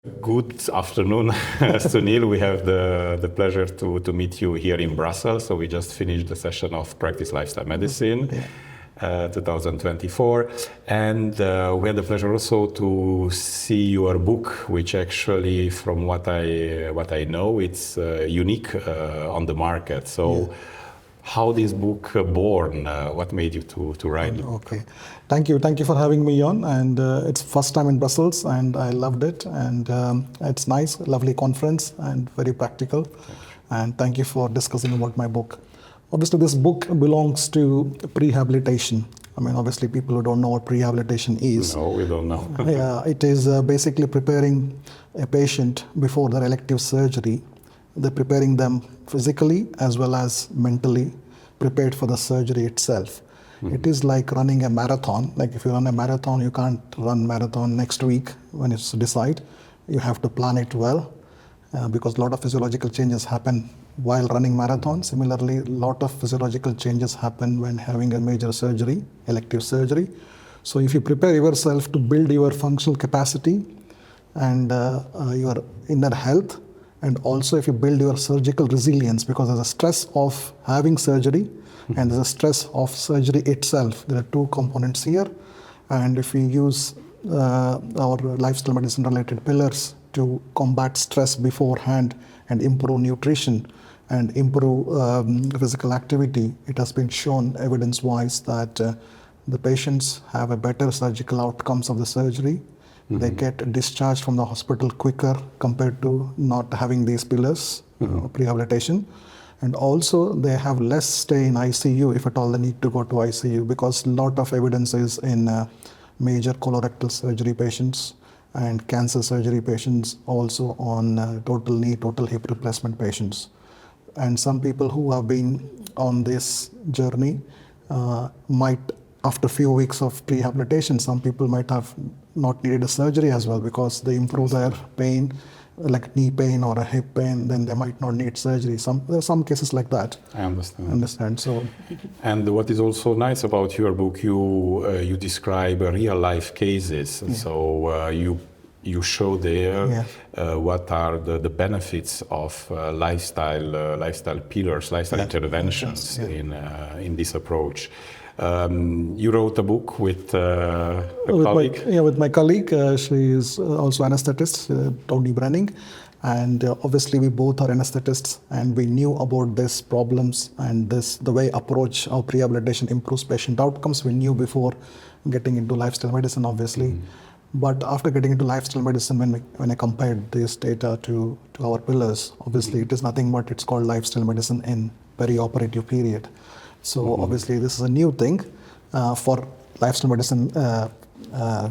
Good afternoon, Sunil. We have the pleasure to meet you here in Brussels. So we just finished the session of Practice Lifestyle Medicine 2024. And we had the pleasure also to see your book, which actually, from what I know, it's unique on the market. So how this book born? What made you to write it? Okay, thank you for having me on, and it's first time in Brussels and I loved it, and it's nice, lovely conference and very practical. And thank you for discussing about my book. Obviously this book belongs to prehabilitation. I mean, obviously people who don't know what prehabilitation is. No, we don't know. Yeah, it is basically preparing a patient before their elective surgery. They're preparing them physically as well as mentally prepared for the surgery itself. It is like running a marathon. Like if you run a marathon, you can't run marathon next week when it's decide. You have to plan it well because a lot of physiological changes happen while running marathon. Similarly, a lot of physiological changes happen when having a major surgery, elective surgery. So if you prepare yourself to build your functional capacity and your inner health, and also if you build your surgical resilience, because there's a stress of having surgery and there's a stress of surgery itself. There are two components here. And if we use our lifestyle medicine related pillars to combat stress beforehand and improve nutrition and improve physical activity, it has been shown evidence-wise that the patients have a better surgical outcomes of the surgery. They get discharged from the hospital quicker compared to not having these pillars, prehabilitation. And also they have less stay in ICU if at all they need to go to ICU, because a lot of evidence is in major colorectal surgery patients and cancer surgery patients, also on total knee, total hip replacement patients. And some people who have been on this journey might, after a few weeks of prehabilitation, some people might have not needed a surgery as well because they improve their pain, like knee pain or a hip pain, then they might not need surgery. There are some cases like that. I understand. So, and what is also nice about your book, you describe real life cases. Yeah. So you show there what are the benefits of lifestyle pillars, lifestyle interventions in this approach. You wrote a book with a colleague? With my colleague. She is also anesthetist, Toni Brunning. And obviously we both are anesthetists, and we knew about these problems and the way approach our prehabilitation improves patient outcomes. We knew before getting into lifestyle medicine, obviously. But after getting into lifestyle medicine, when I compared this data to our pillars, obviously it is nothing but it's called lifestyle medicine in perioperative period. So obviously this is a new thing for lifestyle medicine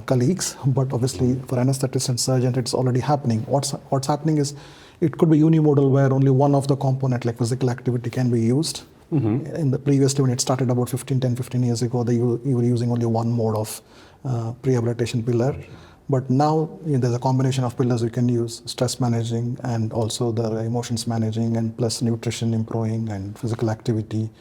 colleagues, but obviously for anesthetists and surgeons it's already happening. What's happening is it could be unimodal, where only one of the component like physical activity can be used. In the previously when it started about 10, 15 years ago, you were using only one mode of prehabilitation pillar. But now there's a combination of pillars you can use: stress managing and also the emotions managing, and plus nutrition improving and physical activity.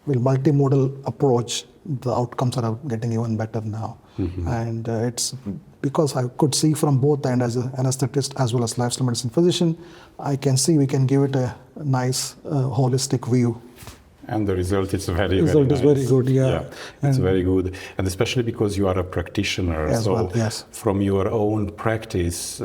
With multimodal approach, the outcomes are getting even better now. And it's because I could see from both ends, as an anesthetist as well as lifestyle medicine physician, I can see we can give it a nice holistic view. And the result is very nice. Very good, it's very good. And especially because you are a practitioner. As so well, yes. From your own practice,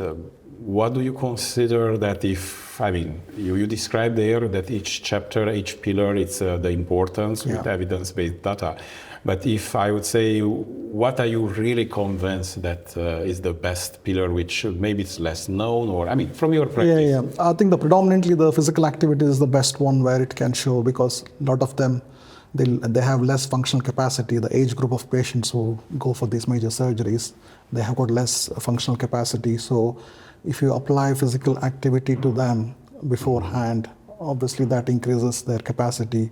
what do you consider that you describe there that each chapter, each pillar, it's the importance with evidence-based data. But if I would say, what are you really convinced that is the best pillar, which maybe it's less known, or from your practice? I think predominantly the physical activity is the best one where it can show, because a lot of them, they have less functional capacity. The age group of patients who go for these major surgeries, they have got less functional capacity. So if you apply physical activity to them beforehand, obviously that increases their capacity,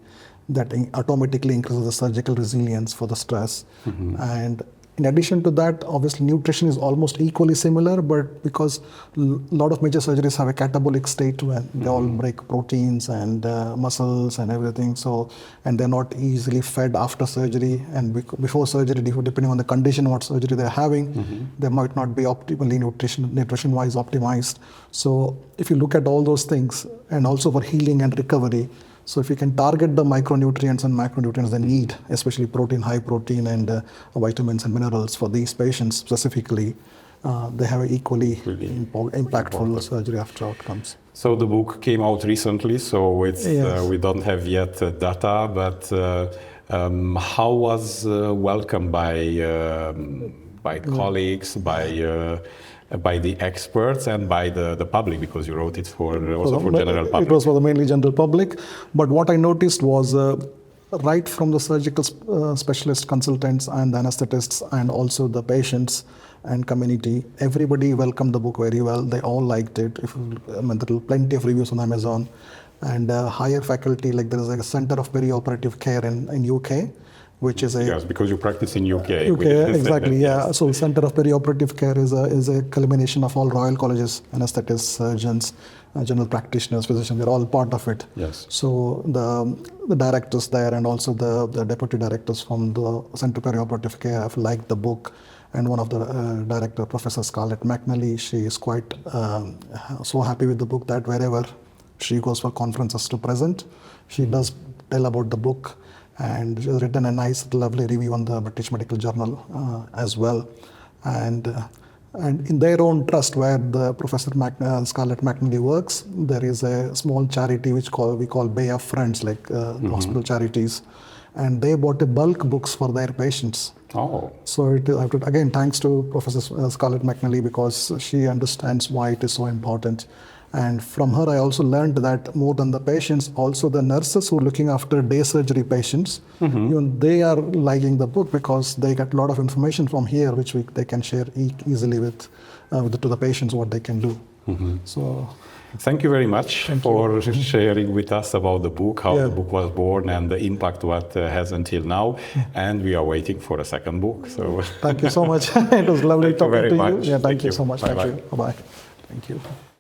that automatically increases the surgical resilience for the stress. And In addition to that, obviously nutrition is almost equally similar, but because a lot of major surgeries have a catabolic state when they all break proteins and muscles and everything, so, and they're not easily fed after surgery and before surgery, depending on the condition, what surgery they're having, they might not be optimally nutrition-wise optimized. So if you look at all those things, and also for healing and recovery, so if you can target the micronutrients and macronutrients they need, especially protein, high protein and vitamins and minerals for these patients specifically, they have equally impactful surgery after outcomes. So the book came out recently, so it's we don't have yet data, but how was welcomed by colleagues, by the experts and by the public, because you wrote it for general public? It was for the mainly general public, but what I noticed was right from the surgical specialist consultants and the anesthetists and also the patients and community, everybody welcomed the book very well. They all liked it. There are plenty of reviews on Amazon, and higher faculty, like there is a Center of Perioperative Care in UK, which is a... Yes, because you practice in UK. Exactly, yeah. So Center of Perioperative Care is a culmination of all Royal Colleges, anesthetists, surgeons, general practitioners, physicians, they're all part of it. Yes. So the directors there and also the deputy directors from the Center of Perioperative Care have liked the book. And one of the director, Professor Scarlett McNally, she is quite so happy with the book that wherever she goes for conferences to present, she does tell about the book. And she has written a nice, lovely review on the British Medical Journal as well. And in their own trust, where the Professor Scarlett McNally works, there is a small charity which we call Bay of Friends, like the hospital charities. And they bought a bulk books for their patients. Oh. So again, thanks to Professor Scarlett McNally, because she understands why it is so important. And from her, I also learned that more than the patients, also the nurses who are looking after day surgery patients, even they are liking the book because they get a lot of information from here, which they can share easily to the patients what they can do. So, thank you very much for sharing with us about the book, how the book was born, and the impact what has until now. And we are waiting for a second book. So thank you so much. It was lovely talking to you. Much. Yeah, thank you so much. Bye-bye. Thank you. Bye-bye. Thank you.